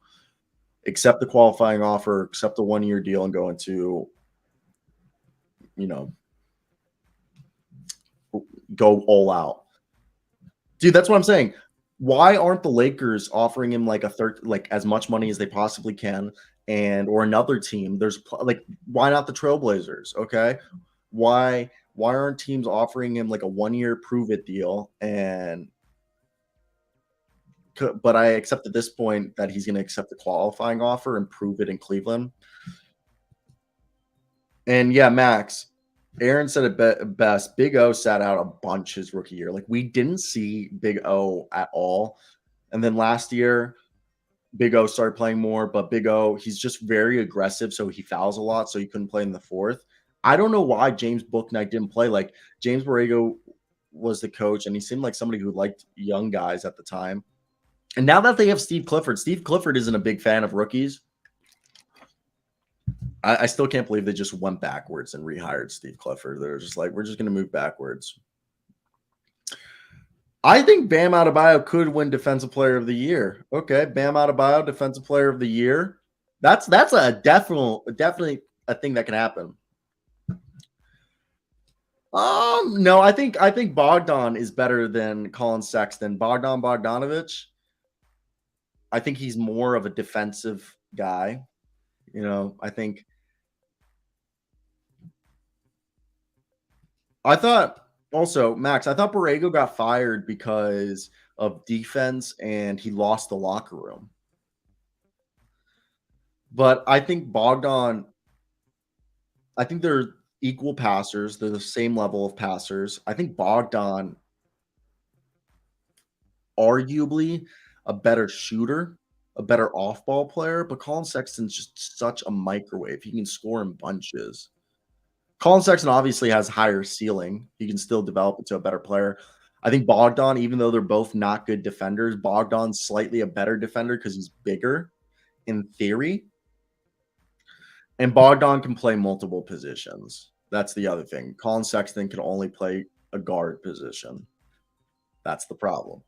Speaker 1: accept the qualifying offer, accept the 1 year deal, and go into, you know, go all out. Dude, that's what I'm saying. Why aren't the Lakers offering him like a third, like as much money as they possibly can, and or another team? Like, why not the Trailblazers? Okay, why aren't teams offering him like a 1 year prove it deal? But I accept at this point that he's going to accept the qualifying offer and prove it in Cleveland. And yeah, Max, Aaron said it best. Big O sat out a bunch his rookie year. Like we didn't see Big O at all. And then last year, Big O started playing more, but Big O, he's just very aggressive, so he fouls a lot, so he couldn't play in the fourth. I don't know why James Bouknight didn't play. Like James Borrego was the coach, and he seemed like somebody who liked young guys at the time. And now that they have Steve Clifford isn't a big fan of rookies. I still can't believe they just went backwards and rehired Steve Clifford. They're just like, we're just going to move backwards. I think Bam Adebayo could win Defensive Player of the Year. Okay, Bam Adebayo, Defensive Player of the Year. That's a definitely a thing that can happen. No, I think Bogdan is better than Collin Sexton. Bogdanovich. I think he's more of a defensive guy. I thought also, Max, I thought Borrego got fired because of defense and he lost the locker room. But I think I think they're equal passers. They're the same level of passers. I think Bogdan, arguably a better shooter, a better off ball player, but Colin Sexton's just such a microwave. He can score in bunches. Colin Sexton obviously has higher ceiling. He can still develop into a better player. I think Bogdan, even though they're both not good defenders, Bogdan's slightly a better defender because he's bigger in theory. And Bogdan can play multiple positions. That's the other thing. Colin Sexton can only play a guard position. That's the problem.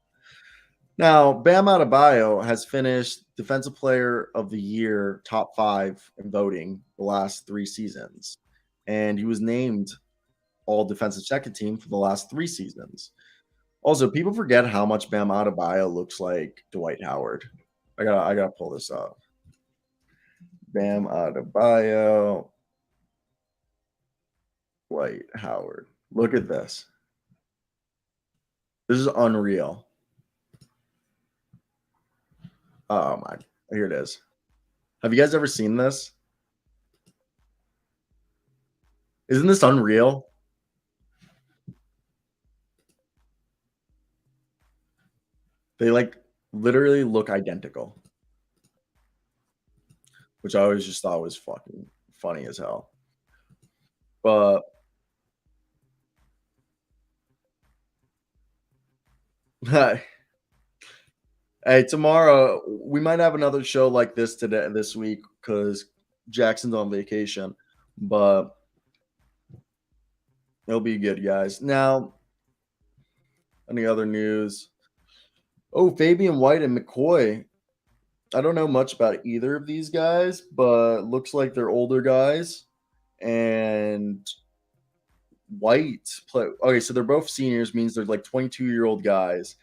Speaker 1: Now, Bam Adebayo has finished Defensive Player of the Year top 5 in voting the last 3 seasons. And he was named all defensive second team for the last 3 seasons. Also, people forget how much Bam Adebayo looks like Dwight Howard. I gotta pull this up. Bam Adebayo, Dwight Howard. Look at this. This is unreal. Oh my, here it is. Have you guys ever seen this? Isn't this unreal? They like literally look identical, which I always just thought was fucking funny as hell. But hey, tomorrow we might have another show like this week because Jackson's on vacation, but it'll be good, guys. Now, any other news? Oh, Fabian White and McCoy. I don't know much about either of these guys, but looks like they're older guys. And White play. Okay, so they're both seniors, means they're like 22-year-old guys.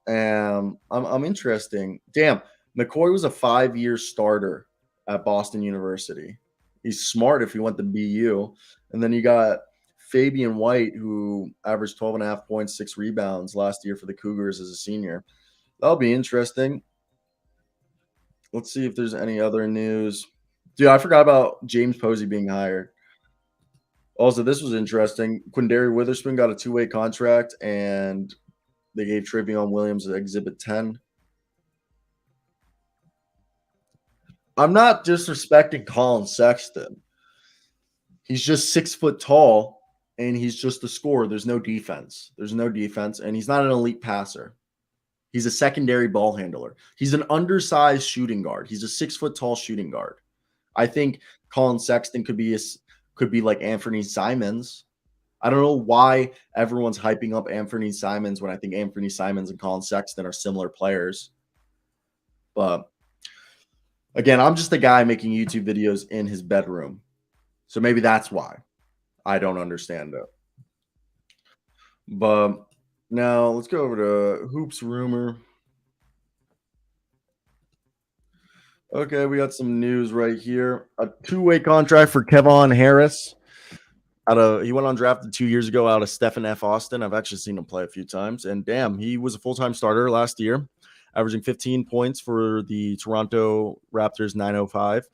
Speaker 1: I'm interesting. Damn, McCoy was a 5-year starter at Boston University. He's smart if he went to BU. And then you got Fabian White, who averaged 12 and a half points, 6 rebounds last year for the Cougars as a senior. That'll be interesting. Let's see if there's any other news. Dude, I forgot about James Posey being hired. Also, this was interesting. Quindary Witherspoon got a 2-way contract, and they gave Travion Williams Exhibit 10. I'm not disrespecting Collin Sexton. He's just 6 foot tall, and he's just a scorer. There's no defense. And he's not an elite passer. He's a secondary ball handler. He's an undersized shooting guard. He's a 6 foot tall shooting guard. I think Collin Sexton could be like Anthony Simons. I don't know why everyone's hyping up Anthony Simons when I think Anthony Simons and Collin Sexton are similar players. But again, I'm just a guy making YouTube videos in his bedroom. So maybe that's why I don't understand it. But now let's go over to Hoops Rumor. Okay, we got some news right here. A two-way contract for Kevon Harris. He went undrafted 2 years ago out of Stephen F. Austin. I've actually seen him play a few times, and damn, he was a full-time starter last year, averaging 15 points for the Toronto Raptors 905,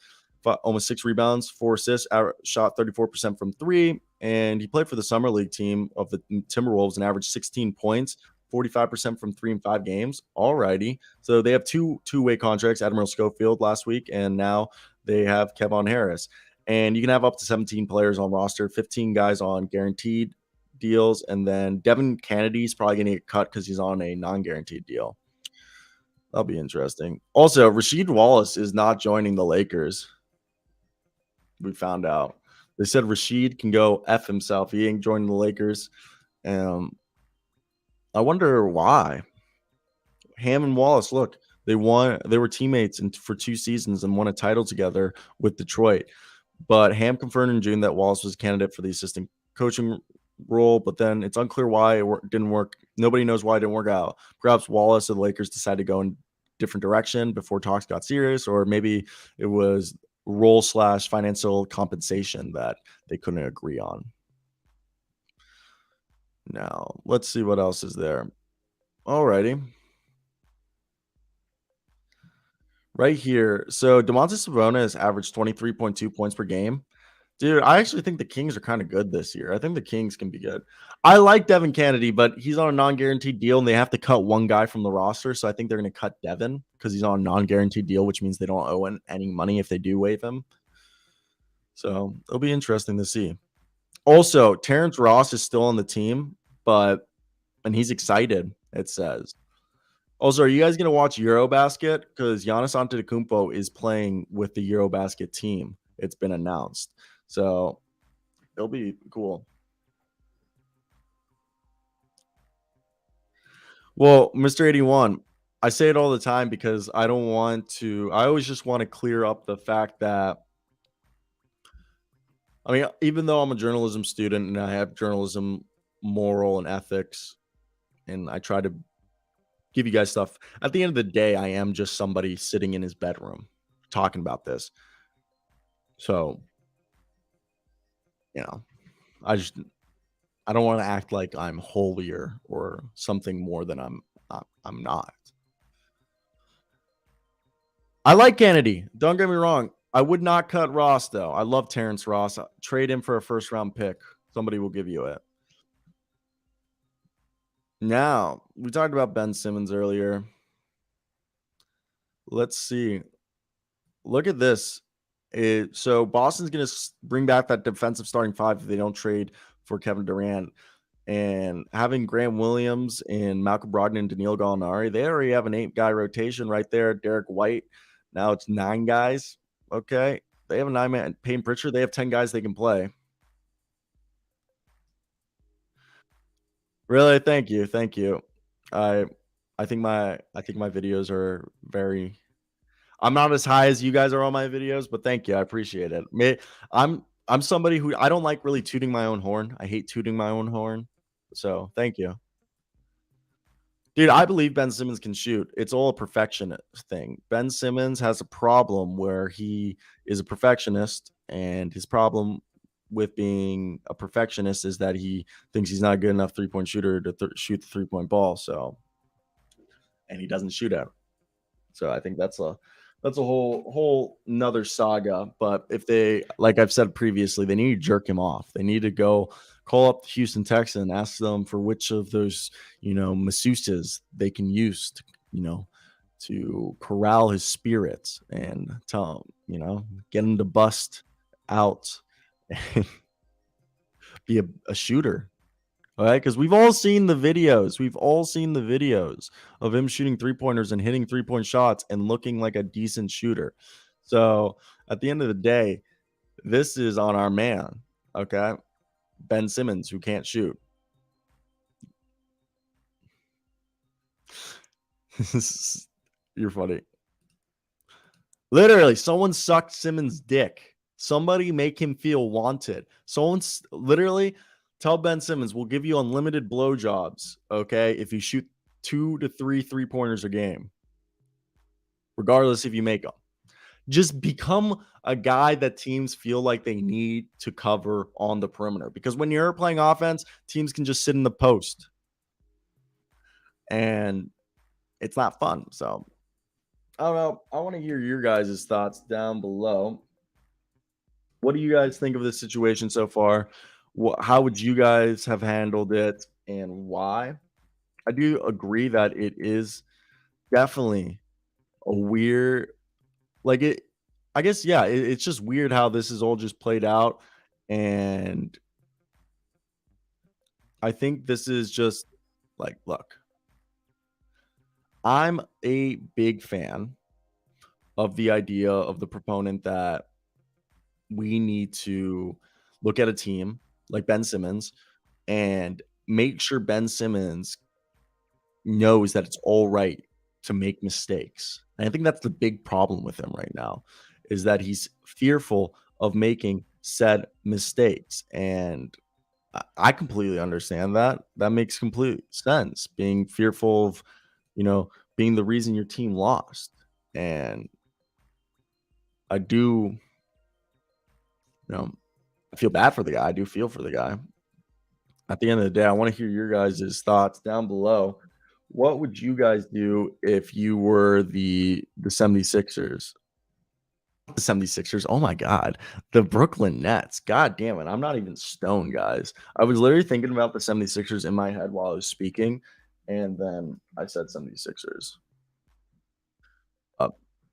Speaker 1: almost 6 rebounds, 4 assists, shot 34% from three, and he played for the summer league team of the Timberwolves and averaged 16 points, 45% from three in 5 games. Alrighty, so they have two-way contracts. Admiral Schofield last week, and now they have Kevon Harris. And you can have up to 17 players on roster, 15 guys on guaranteed deals, and then Devin Kennedy's probably going to get cut because he's on a non-guaranteed deal. That'll be interesting. Also, Rasheed Wallace is not joining the Lakers. We found out. They said Rasheed can go F himself. He ain't joining the Lakers. I wonder why. Ham and Wallace, look, they were teammates for 2 seasons and won a title together with Detroit. But Ham confirmed in June that Wallace was a candidate for the assistant coaching role, but then it's unclear why it didn't work. Nobody knows why it didn't work out. Perhaps Wallace and the Lakers decided to go in different direction before talks got serious, or maybe it was role/financial compensation that they couldn't agree on. Now, let's see what else is there. Alrighty. Right here. So Domantas Sabonis averaged 23.2 points per game. Dude, I actually think the Kings are kind of good this year. I think the Kings can be good. I like Devin Kennedy, but he's on a non-guaranteed deal, and they have to cut one guy from the roster. So I think they're going to cut Devin because he's on a non-guaranteed deal, which means they don't owe any money if they do waive him. So it'll be interesting to see. Also, Terrence Ross is still on the team, and he's excited, it says. Also, are you guys going to watch Eurobasket? Because Giannis Antetokounmpo is playing with the Eurobasket team. It's been announced. So it'll be cool. Well, Mr. 81, I say it all the time because I always just want to clear up the fact that, I mean, even though I'm a journalism student and I have journalism moral and ethics, and I try to give you guys stuff, at the end of the day, I am just somebody sitting in his bedroom talking about this. So, I don't want to act like I'm holier or something more than I'm not. I like Kennedy. Don't get me wrong. I would not cut Ross, though. I love Terrence Ross. Trade him for a first-round pick. Somebody will give you it. Now, we talked about Ben Simmons earlier. Let's see. Look at this. So Boston's going to bring back that defensive starting five if they don't trade for Kevin Durant. And having Grant Williams and Malcolm Brogdon and Danilo Gallinari, they already have an 8-guy rotation right there. Derek White. Now it's 9 guys. Okay. They have a 9-man. Payne Pritchard, they have 10 guys they can play. Really? Thank you. Thank you. I think my videos are very, I'm not as high as you guys are on my videos, but thank you. I appreciate it. I'm somebody who I don't like really tooting my own horn. I hate tooting my own horn. So thank you. Dude, I believe Ben Simmons can shoot. It's all a perfectionist thing. Ben Simmons has a problem where he is a perfectionist, and his problem with being a perfectionist is that he thinks he's not a good enough three-point shooter to shoot the three-point ball. So, and he doesn't shoot at it. So I think that's a whole another saga. But if they, like I've said previously, they need to jerk him off. They need to go call up the Houston Texans and ask them for which of those, masseuses they can use to corral his spirits and tell him, get him to bust out and be a shooter. All right, because we've all seen the videos. We've all seen the videos of him shooting 3-pointers and hitting 3-point shots and looking like a decent shooter. So at the end of the day, this is on our man, okay? Ben Simmons, who can't shoot. You're funny. Literally, someone sucked Simmons' dick. Somebody make him feel wanted. Someone's literally tell Ben Simmons, we'll give you unlimited blowjobs, okay, if you shoot 2 to 3 3-pointers a game, regardless if you make them. Just become a guy that teams feel like they need to cover on the perimeter. Because when you're playing offense, teams can just sit in the post. And it's not fun. So I don't know. I want to hear your guys' thoughts down below. What do you guys think of this situation so far? How would you guys have handled it and why? I do agree that it is definitely a weird, like it, I guess, yeah, it's just weird how this is all just played out. And I think this is just like, look, I'm a big fan of the idea of the proponent that we need to look at a team like Ben Simmons and make sure Ben Simmons knows that it's all right to make mistakes. And I think that's the big problem with him right now is that he's fearful of making said mistakes. And I completely understand that. That makes complete sense. Being fearful of, being the reason your team lost. And I do, I feel bad for the guy. I do feel for the guy. At the end of the day, I want to hear your guys' thoughts down below. What would you guys do if you were the 76ers? The 76ers. Oh my God. The Brooklyn Nets. God damn it. I'm not even stoned, guys. I was literally thinking about the 76ers in my head while I was speaking. And then I said 76ers.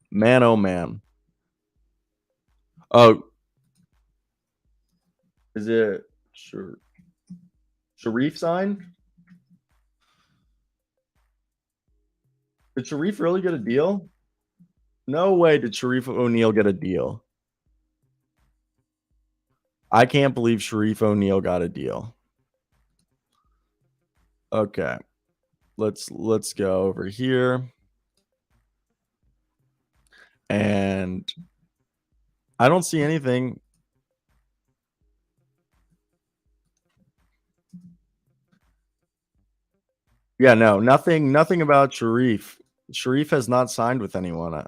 Speaker 1: Man, oh man. Oh, is it Sharif signed? Did Sharif really get a deal? No way did Sharif O'Neal get a deal. I can't believe Sharif O'Neal got a deal. Okay. Let's go over here. And I don't see anything. Yeah, no, nothing about Sharif. Sharif has not signed with anyone.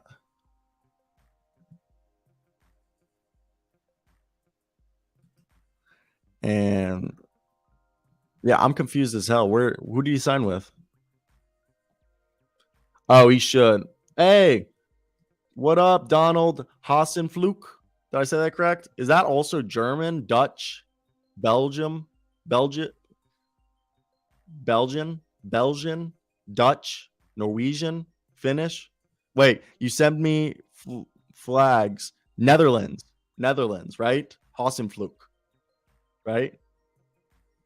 Speaker 1: And yeah, I'm confused as hell. Who do you sign with? Oh, he should. Hey, what up, Donald Hassenfluk? Did I say that correct? Is that also German, Dutch, Belgium, Belgian, Belgian, Dutch, Norwegian, Finnish? Wait, you sent me flags. Netherlands, right? Hassenfluk, right?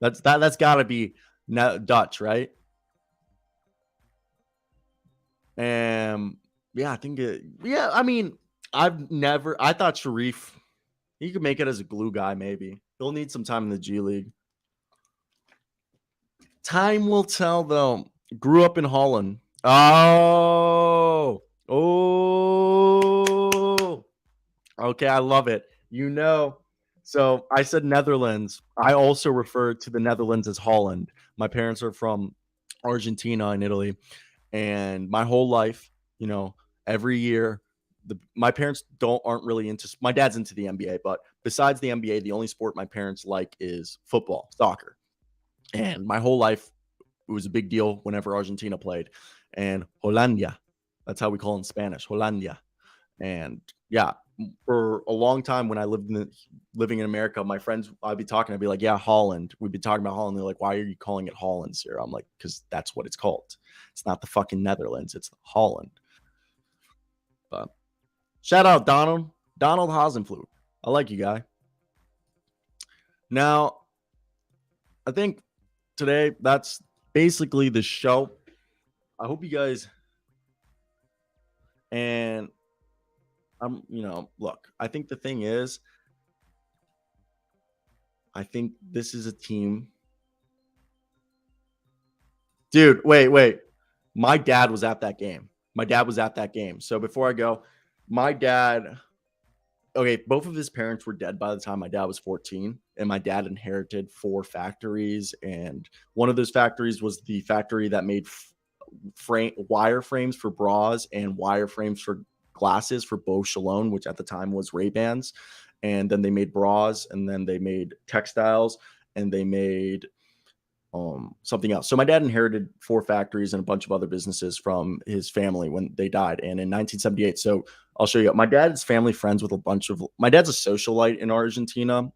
Speaker 1: That's got to be Dutch, right? Yeah, I think it. Yeah, I mean, I thought Sharif, he could make it as a glue guy. Maybe he'll need some time in the G League. Time will tell, though. Grew up in Holland. Oh. Okay, I love it. So I said Netherlands. I also refer to the Netherlands as Holland. My parents are from Argentina and Italy. And my whole life, every year, my parents aren't really into. My dad's into the NBA, but besides the NBA, the only sport my parents like is football, soccer. And my whole life, it was a big deal whenever Argentina played. And Hollandia, that's how we call it in Spanish, Hollandia. And yeah, for a long time when I living in America, my friends, I'd be talking, I'd be like, yeah, Holland. We'd be talking about Holland. They're like, why are you calling it Holland, sir? I'm like, because that's what it's called. It's not the fucking Netherlands. It's Holland. But shout out Donald Hasenflug. I like you, guy. Now, I think today, that's basically the show. I hope you guys and look, I think the thing is, I think this is a team. Dude, wait. My dad was at that game. So before I go, my dad, okay, both of his parents were dead by the time my dad was 14, and my dad inherited 4 factories, and one of those factories was the factory that made wire frames for bras and wire frames for glasses for Beau Chalone, which at the time was Ray-Bans. And then they made bras, and then they made textiles, and they made something else. So my dad inherited 4 factories and a bunch of other businesses from his family when they died. And in 1978, so I'll show you. My dad's family friends with a bunch of. My dad's a socialite in Argentina,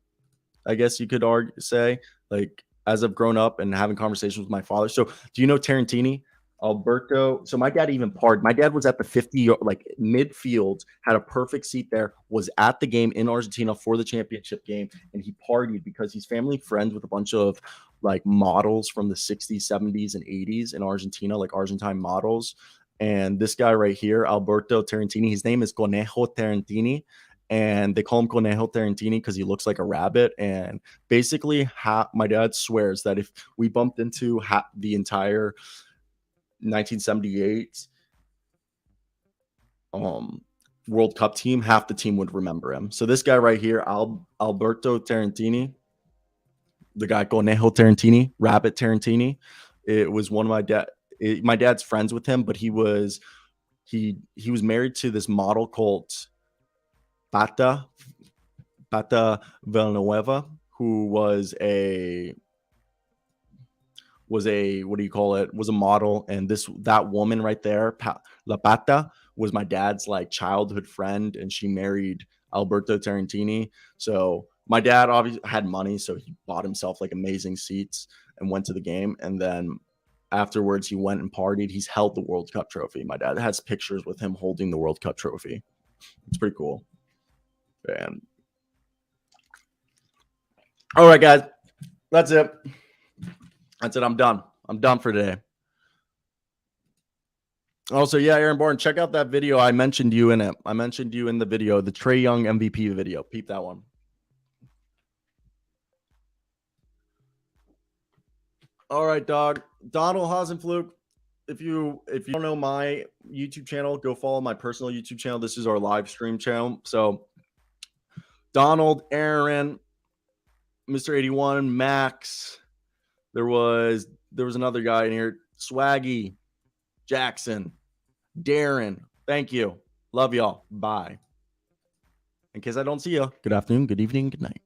Speaker 1: I guess you could say. Like as I've grown up and having conversations with my father. So do you know Tarantini? Alberto. So my dad even partied. My dad was at the 50, like midfield, had a perfect seat there, was at the game in Argentina for the championship game, and he partied because he's family friends with a bunch of like models from the 60s, 70s, and 80s in Argentina, like Argentine models. And this guy right here, Alberto Tarantini, his name is Conejo Tarantini. And they call him Conejo Tarantini because he looks like a rabbit. And basically, my dad swears that if we bumped into the entire 1978 World Cup team, half the team would remember him. So this guy right here, Alberto Tarantini, the guy Conejo Tarantini, Rabbit Tarantini, it was one of my dad's friends with him, but he was married to this model called Pata Villanueva, who was a what do you call it? Was a model, and that woman right there, La Pata, was my dad's like childhood friend, and she married Alberto Tarantini. So my dad obviously had money, so he bought himself like amazing seats and went to the game, and then afterwards he went and partied. He's held the World Cup trophy. My dad has pictures with him holding the World Cup trophy. It's pretty cool. And all right, guys, that's it. I'm done. I'm done for today. Also, yeah, Aaron Bourne, check out that video. I mentioned you in it. I mentioned you in the video, the Trae Young MVP video. Peep that one. All right, dog. Donald Hasenflug. If you don't know my YouTube channel, go follow my personal YouTube channel. This is our live stream channel. So Donald, Aaron, Mr. 81, Max. There was another guy in here, Swaggy, Jackson, Darren. Thank you. Love y'all. Bye. In case I don't see you, good afternoon, good evening, good night.